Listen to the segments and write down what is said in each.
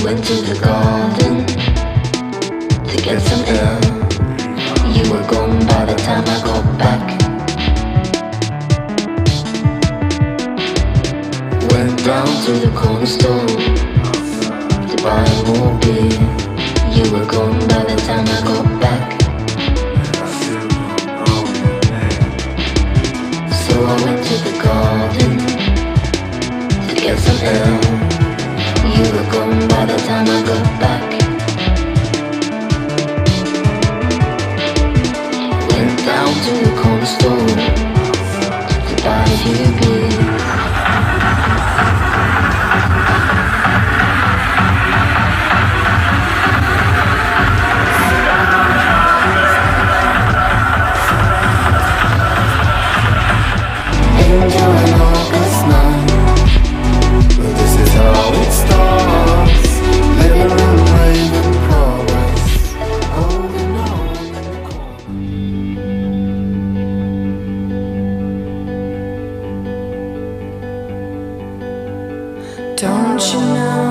Went to the garden, down to the corner store to buy more beer. You were gone by the time I got back. So I went to the garden to get some air. You were gone by the time I got back. Went down to the corner store to buy a few beer. Enjoying August night. Well, this is how it starts. Living in rain and progress. Holding on in the corner. Don't you know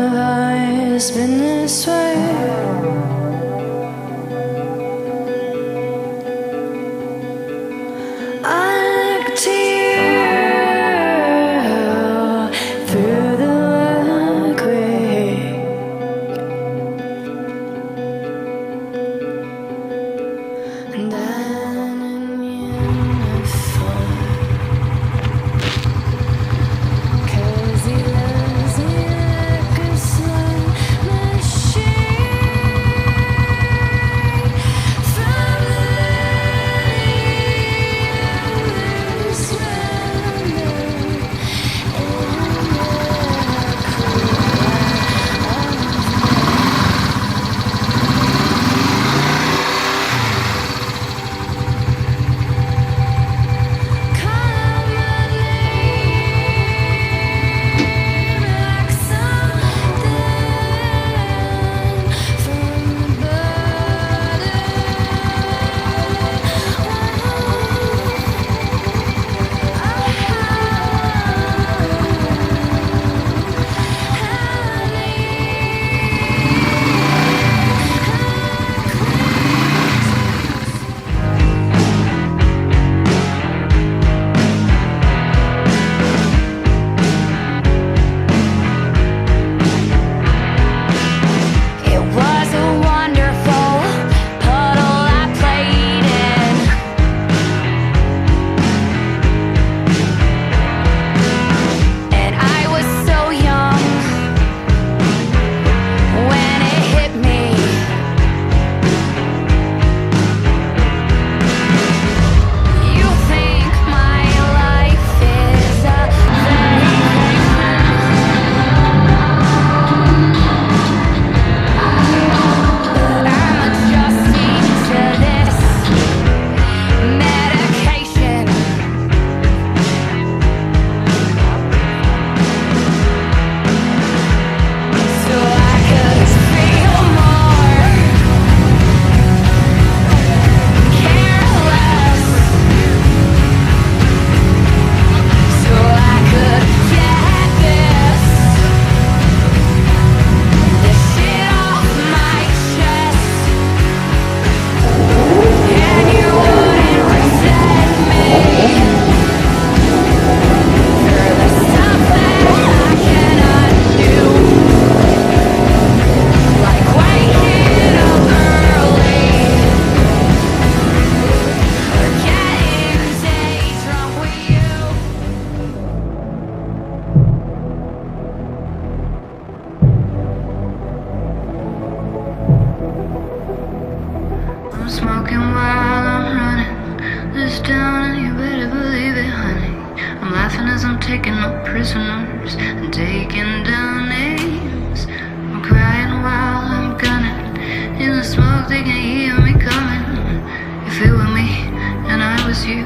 I've always been this way? Smoking while I'm running this down, and you better believe it, honey. I'm laughing as I'm taking up prisoners and taking down names. I'm crying while I'm gunning in the smoke, they can hear me coming. If it were me and I was you,